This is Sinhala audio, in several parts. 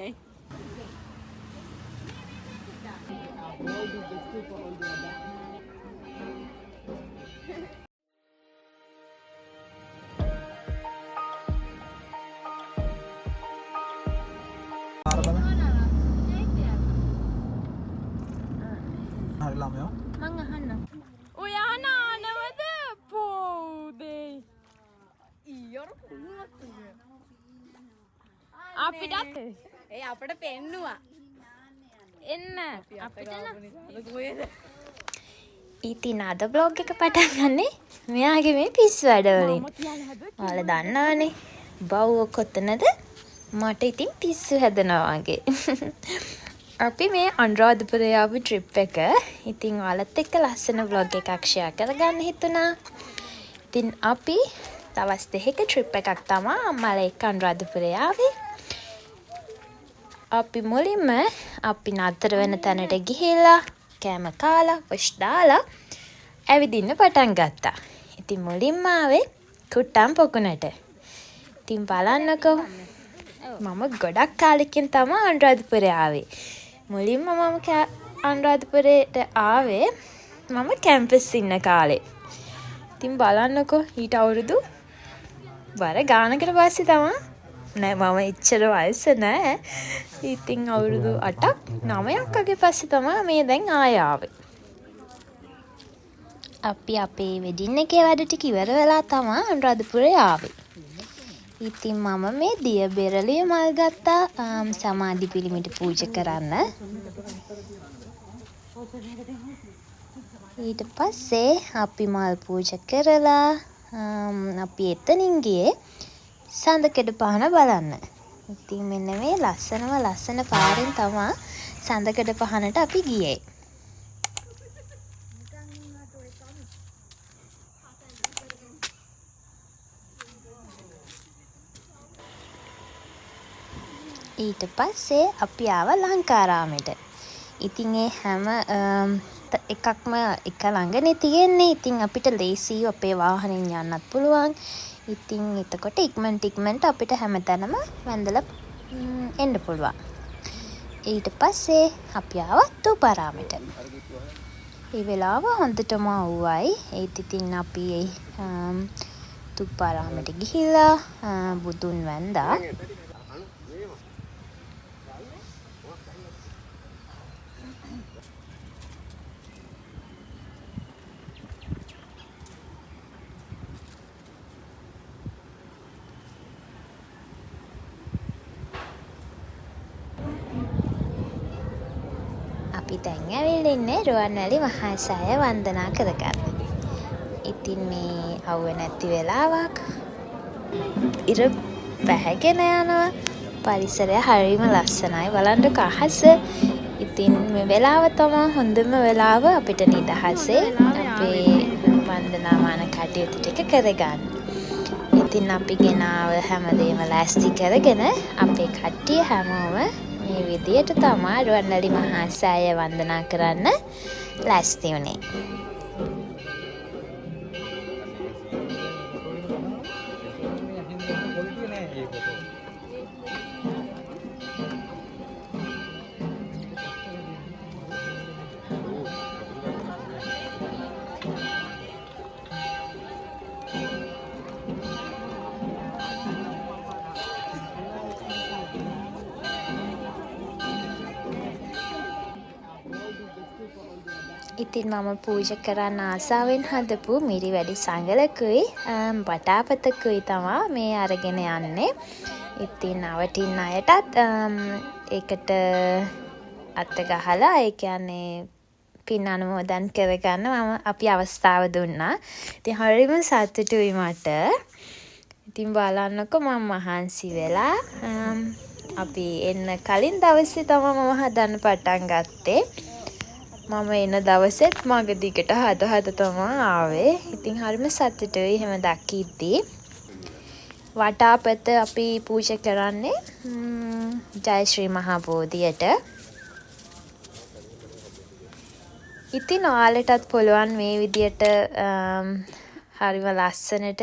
හරි ළමයෝ මං අහන්න. ඔයා නානවද පොඩේ? ඊයර කොහොමද? අපිටත් ඒ අපිට පෙන්නුවා. එන්න අපිට නේද? ඉතින් අද බ්ලොග් එක පටන් ගන්නේ මෙයාගේ මේ පිස්සු වැඩවලින්. ඔයාලා දන්නවනේ බව්ව කොතනද? මට ඉතින් පිස්සු හැදෙනවා වගේ. අපි මේ අනුරාධපුරේ ආපු ට්‍රිප් එක. ඉතින් ඔයාලත් එක්ක ලස්සන බ්ලොග් එකක් ෂෙයා කරගන්න හිතුණා. ඉතින් අපි දවස් 2ක ට්‍රිප් එකක් තමයි අම්මලා එක්ක අනුරාධපුරේ ආවේ. අපි මුලින්ම අපි නතර වෙන තැනට ගිහිල්ලා කෑම කාලා වොෂ් දාලා ඇවිදින්න පටන් ගත්තා. ඉතින් මුලින්ම ආවේ කුට්ටම් පොකුණට. ඉතින් බලන්නකෝ මම ගොඩක් කාලෙකින් තමයි අනුරාධපුරේ ආවේ. මුලින්ම මම අනුරාධපුරේට ආවේ මම කැම්පස් ඉන්න කාලේ. ඉතින් බලන්නකෝ ඊට අවුරුදු වර ගානකට පස්සේ තමයි නෑ මම එච්චර වයස නෑ. ඉතින් අවුරුදු 8ක් 9ක් වගේ පස්සේ තමයි මේ දැන් ආයෙ ආවේ. අපි අපේ වෙඩින් එකේ වැඩ ටික ඉවර වෙලා තමයි අනුරාධපුරේ ආවේ. ඉතින් මම මේ දිය බෙරළිය මල් ගත්තා සමාධි පිළිමයට පූජා කරන්න. ඊට පස්සේ අපි මල් පූජා කරලා අපි එතනින් ගියේ සඳකඩ පහන බලන්න. ඉතින් මෙන්න මේ ලස්සන පාරෙන් තමයි සඳකඩ පහනට අපි ගියේ. ඊට පස්සේ අපි ආවා ලංකාරාමෙට. ඉතින් ඒ හැම එකක්ම එක ළඟනේ තියෙන්නේ. ඉතින් අපිට ලේසියි අපේ වාහනෙන් යන්නත් පුළුවන්. ඉතින් එතකොට ඉක්මනට අපිට හැමතැනම වැඳලා එන්න පුළුවන්. ඊට පස්සේ අපි ආවා තූපාරාමෙට. ඒ වෙලාව හොඳටම අවුවයි. ඒත් ඉතින් අපි තූපාරාමෙට ගිහිල්ලා බුදුන් වැඳා. අපි දැන් ඇවිල්ලා ඉන්නේ රුවන්වැලි මහා සෑය වන්දනා කරගන්න. ඉතින් මේ අවුව නැති වෙලාවක් ඉර පැහැගෙන යනවා. පරිසරය හරිම ලස්සනයි. බලන්නකෝ අහස. ඉතින් මේ වෙලාව තමයි හොඳම වෙලාව අපිට නිදහසේ අපේ වන්දනාමාන කටයුතු ටික කරගන්න. ඉතින් අපි ගෙනාව හැමදේම ලෑස්ති කරගෙන අපේ කට්ටිය හැමෝම මේ විදියට තමයි රුවන්වැලි මහා සෑය වන්දනා කරන්න ලෑස්ති වුණේ. ඉතින් මම පූජා කරන්න ආසාවෙන් හදපු මිරි වැඩි සංගලකුයි වටාපතකුයි තමයි මේ අරගෙන යන්නේ. ඉතින් අවටින් අයටත් ඒකට අත ගහලා ඒ කියන්නේ පින් අනුමෝදන් කරගන්න අපි අවස්ථාව දුන්නා. ඉතින් හරිම සතුටුයි මට. ඉතින් බලන්නකෝ මම මහන්සි වෙලා අපි එන්න කලින් දවසේ තමයි මම හදන්න පටන් ගත්තේ. මම එන දවසෙත් මග දිගට හද තමයි ආවේ. ඉතින් හරිම සතුටුයි එහෙම දකිද්දී. වටාපත අපි පූජා කරන්නේ ජය ශ්‍රී මහා බෝධියට. ඉතින් ඔයාලටත් පුළුවන් මේ විදියට හරිම ලස්සනට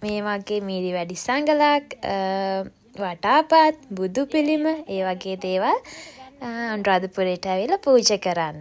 මේ වගේ මිරි වැඩි සංගලක් වටාපත් බුදු පිළිම ඒ වගේ දේවල් අනුරාධපුරයට ඇවිල්ලා පූජා කරන්න.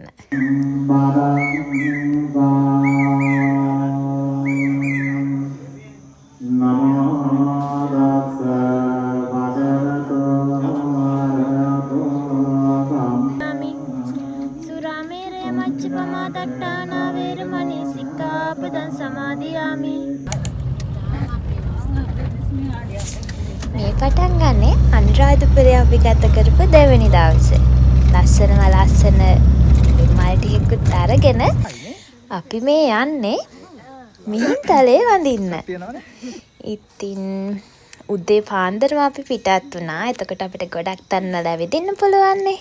මේ පටන් ගන්නේ අනුරාධපුරේ අපි ගත කරපු දෙවෙනි දවසේ. ලස්සන මල් ටිකකුත් අරගෙන අපි මේ යන්නේ මිහින්තලේ වඳින්න. ඉතින් උදේ පාන්දරම අපි පිටත් වුණා. එතකොට අපිට ගොඩක් තැන්වල ඇවිදින්න පුළුවන් නේ.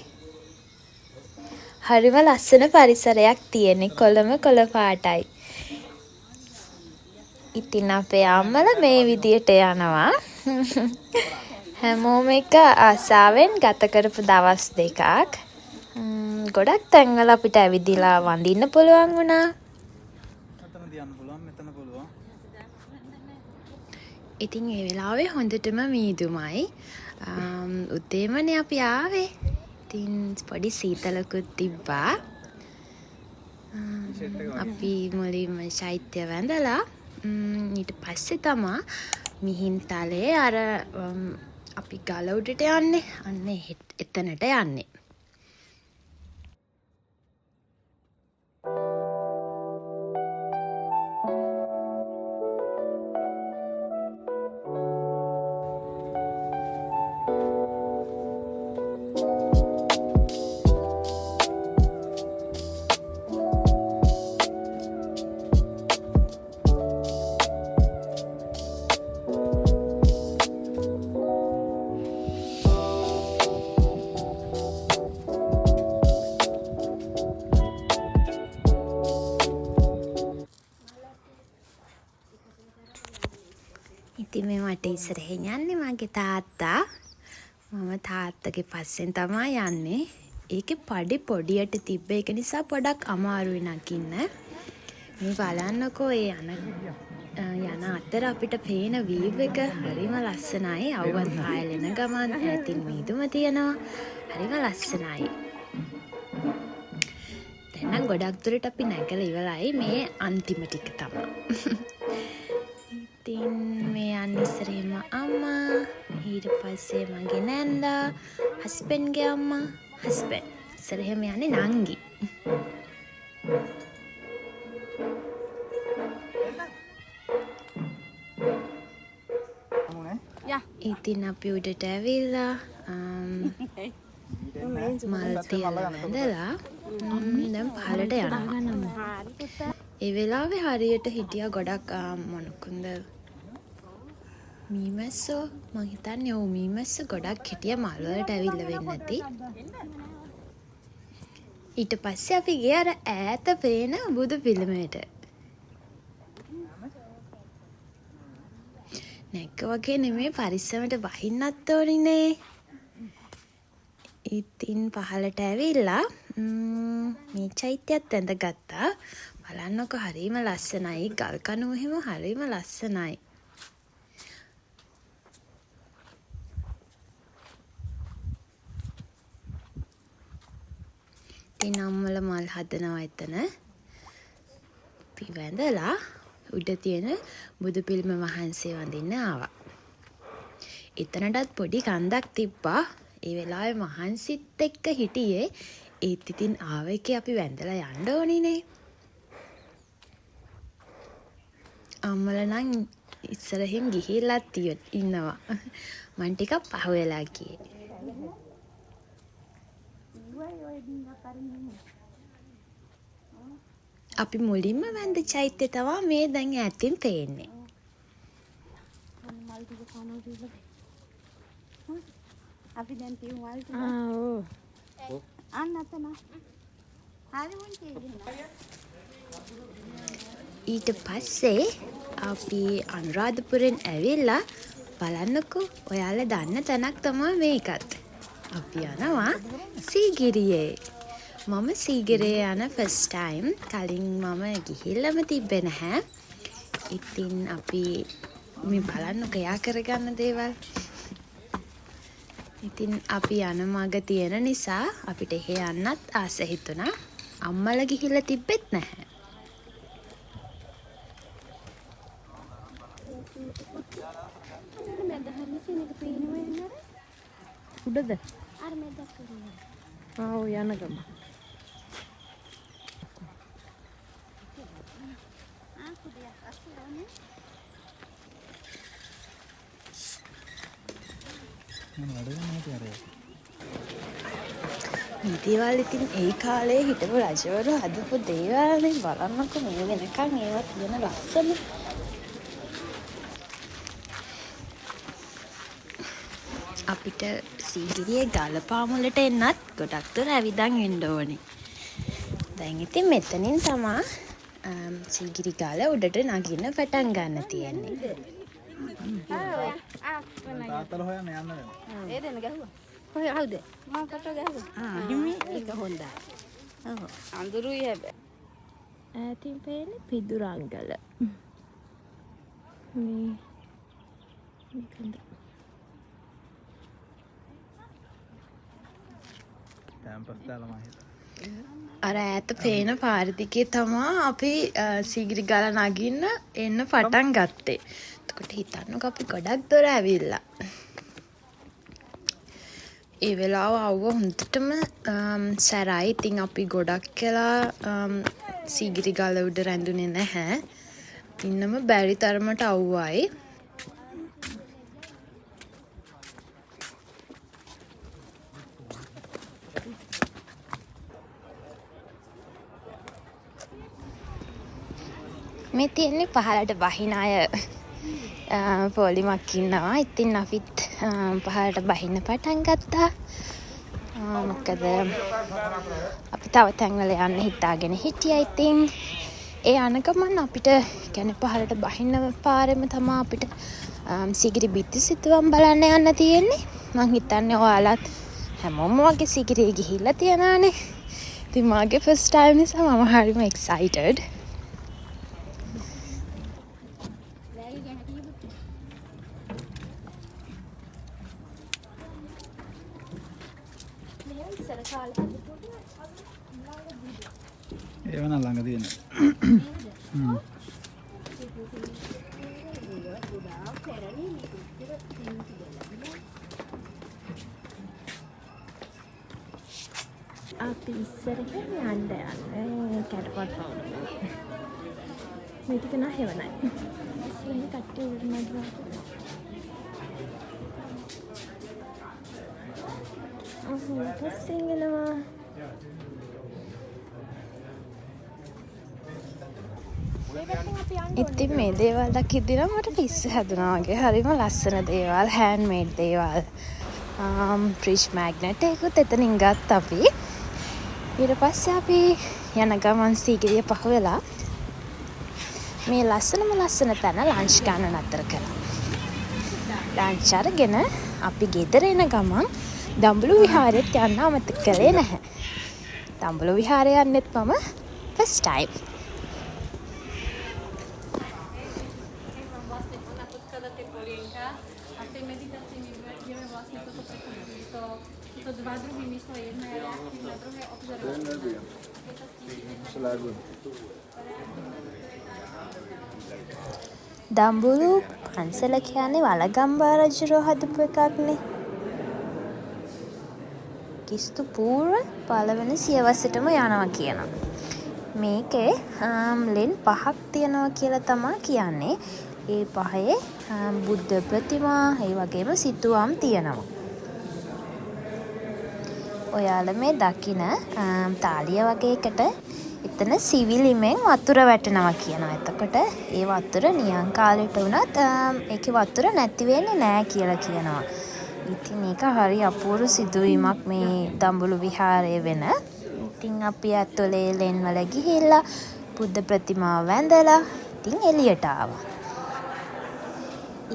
හරිම ලස්සන පරිසරයක් තියෙන්නේ. කොළම කොළ පාටයි. ඉතින් අපේ අම්මලා මේ විදියට යනවා. හැමෝම එක ආසාවෙන් ගත කරපු දවස් දෙකක්. ගොඩක් තැන්වල අපිට ඇවිදලා වඳින්න පුළුවන් වුණා. ඉතින් ඒ වෙලාවේ හොඳටම මීදුමයි. උදේමනේ අපි ආවේ. ඉතින් පොඩි සීතලකුත් තිබ්බා. අපි මුලින්ම චෛත්‍ය වැඳලා ඊට පස්සේ තමා මිහින්තලේ අර අපි ගල උඩට යන්නේ. අන්න එතනට යන්නේ. ඉතින් මේ මට ඉස්සරහින් යන්නේ මගේ තාත්තා. මම තාත්තගේ පස්සෙන් තමයි යන්නේ. ඒකේ පඩි පොඩියට තිබ්බ එක නිසා පොඩක් අමාරුයි නගින්න. මේ බලන්නකෝ ඒ යන අතර අපිට පේන වීව් එක හරිම ලස්සනයි. අවුවත් පායලෙන ගමන් ඈතින් මීදුම තියෙනවා. හරිම ලස්සනයි. දැන් නම් ගොඩක් දුරට අපි නැගලා ඉවරයි. මේ අන්තිම ටික තමයි. ඉතින් මේ යන්නේ ඉස්සරේම අම්මා, ඊට පස්සේ මගේ නැන්දා, හස්බන්ඩ්ගේ අම්මා, හස්බන්ඩ්. ඉස්සරේම යන්නේ නංගි. ඉතින් අපි උඩට ඇවිල්ලා මල් තියලා වැඳලා දැන් පහළට යනවා. ඒ වෙලාවේ හරියට හිටියා ගොඩක් මොනකුන්ද මීමැස්සෝ. මං හිතන්නේ ඔව් මීමැස්සෝ ගොඩක් හිටියා මල් වලට ඇවිල්ලා වෙන්නේ නැති. ඊට පස්සේ අපි ගියා අර ඈත පේන බුදු පිළිමයට. නැක්ක වගේ නෙමෙයි පරිස්සමට වහින්නත් ඕනිනේ. ඉතින් පහළට ඇවිල්ලා මේ චෛත්‍යයත් ඇඳගත්තා. බලන්නකො හරිම ලස්සනයි. ගල් කණු එහෙම හරිම ලස්සනයි. ඉතින් අම්මලා මල් හදනවා එතන. අපි වැඳලා උඩ තියෙන බුදු පිළිම වහන්සේ වඳින්න ආවා. එතනටත් පොඩි කන්දක් තිබ්බා. ඒ වෙලාවේ මහන්සිත් එක්ක හිටියේ. ඒත් ඉතින් ආව එකේ අපි වැඳලා යන්න ඕනිනේ. අම්මලා නම් ඉස්සරහින් ගිහිල්ලත් ඉන්නවා. මං ටිකක් පහ වෙලා ගියේ. අපි මුලින්ම වැඳ චෛත්‍ය තමයි මේ දැන් ඈතින් පේන්නේ. අපි දැන් තියු මල් ටික ඔව්. අන්න අතන. හරි මොන්ටේ එහෙනම්. ඊට පස්සේ අපි අනුරාධපුරෙන් ඇවිල්ලා බලන්නකෝ ඔයාලා දන්න තැනක් තමයි මේකත්. අපි යනවා සීගිරියේ. මම සීගිරියේ යන ෆස්ට් ටයිම්. කලින් මම ගිහිල්ලාම තිබ්බේ නැහැ. ඉතින් අපි මේ බලන්නකෝ යා කරගන්න දේවල්. ඉතින් අපි යන මග තියෙන නිසා අපිට එහෙ යන්නත් ආස හිතුණා. අම්මලා ගිහිල්ලා තිබ්බෙත් නැහැ. උඩද? අර මෙතන කරේ. ආ ඔය යන ගම. කුඩියක් අස්සරනේ. මේ දේවල් ඉතින් ඒ කාලේ හිටපු රජවරු හදපු දේවල්නේ. බලන්නකො මේ වෙනකන් ඒවා තියෙන ලස්සන. අපිට සීගිරියේ ගල පාමුලට එන්නත් ගොඩක් දුර ඇවිදන් එන්න ඕනේ. දැන් ඉතින් මෙතනින් තමයි සීගිරි ගල උඩට නගින්න පටන් ගන්න තියෙන්නේ. තාත්තලා හොයන්න යන්න වෙනවා. ඒ දෙන්න ගැහුවා. කොහෙ ආවද? මම කොට ගැහුවා. හිමි එක හොඳයි. ඔව්. අඳුරුයි හැබැයි. ඈතින් පේන්නේ පිදුරංගල. මේ මේකද? කැම්පස් දාලා මම හිතුවා. අර ඈත පේන පාර දිගේ තමයි අපි සීගිරි ගල නගින්න එන්න පටන් ගත්තේ. එතකොට හිතන්නකෝ අපි ගොඩක් දොර ඇවිල්ලා. ඒ වෙලාව ආව හොඳටම සැරයි. ඉතින් අපි ගොඩක් කළා සීගිරි ගල උඩ රැඳුනේ නැහැ. ඉන්නම බැරි තරමට අවුවයි. මේ තියෙන්නේ පහලට බහින අය පොලිමක් ඉන්නවා. ඉතින් අපිත් පහලට බහින්න පටන් ගත්තා. මොකද අපි තව තැන්වල යන්න හිතාගෙන හිටියා. ඉතින් ඒ යන ගමන් අපිට කියන්නේ පහලට බහින්න පාරෙම තමයි අපිට සීගිරි බිත්ති සිතුවම් බලන්න යන්න තියෙන්නේ. මං හිතන්නේ ඔයාලත් හැමෝම වගේ සීගිරිය ගිහිල්ලා තියනානේ. ඉතින් මාගේ ෆස්ට් ටයිම් නිසා මම හරිම එක්සයිටඩ්. ඒව නම් ළඟ තියෙනවා. අපි ඉස්සරහින් යන්න කැටපත් පවුල. මේ ටික නම් හෙවණයි. ඉස්සරහින් කට්ටිය උඩ නගිනවා. සිංගනවා. ඉතින් මේ දේවල් දකිද්දි නම් මට පිස්ස හැදුනා වගේ. හරිම ලස්සන දේවල්, හෑන්ඩ්මේඩ් දේවල්. ෆ්‍රිජ් මැග්නට් එකකුත් එතනින් ගත්තා අපි. ඊට පස්සේ අපි යන ගමන් සීගිරිය පහ වෙලා මේ ලස්සන තැන ලන්ච් ගන්න නතර කළා. ලන්ච් අරගෙන අපි ගෙදර එන ගමන් දඹුලු විහාරෙත් යන්න අමතක කළේ නැහැ. දඹුලු විහාරය යන්නෙත් මම ෆස්ට් ටයිම්. දඹුලු පන්සල කියන්නේ වලගම්බා රජුරෝ හදපු එකක්නේ. කිස්තු පූර්ව පළවෙනි සියවසටම යනවා කියනවා. මේකේ ලෙන් 5ක් තියෙනවා කියලා තමයි කියන්නේ. ඒ පහේ බුද්ධ ප්‍රතිමා ඒ වගේම සිතුවම් තියෙනවා. ඔයාලා මේ දකින තාලිය වගේ එකට එතන සිවිලිමෙන් වතුර වැටෙනවා කියනවා. එතකොට ඒ වතුර නියං කාලෙට වුණත් ඒකේ වතුර නැති වෙන්නේ නැහැ කියලා කියනවා. ඉතින් ඒක හරි අපූර්ව සිදුවීමක් මේ දඹුලු විහාරයේ වෙන. ඉතින් අපි ඇතුලේ ලෙන් වල ගිහිල්ලා බුද්ධ ප්‍රතිමාව වැඳලා ඉතින් එළියට ආවා.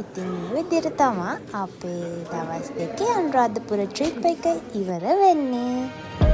ඉතින් මේ විදිහට තමයි අපේ දවස් දෙකේ අනුරාධපුර ට්‍රිප් එක ඉවර වෙන්නේ.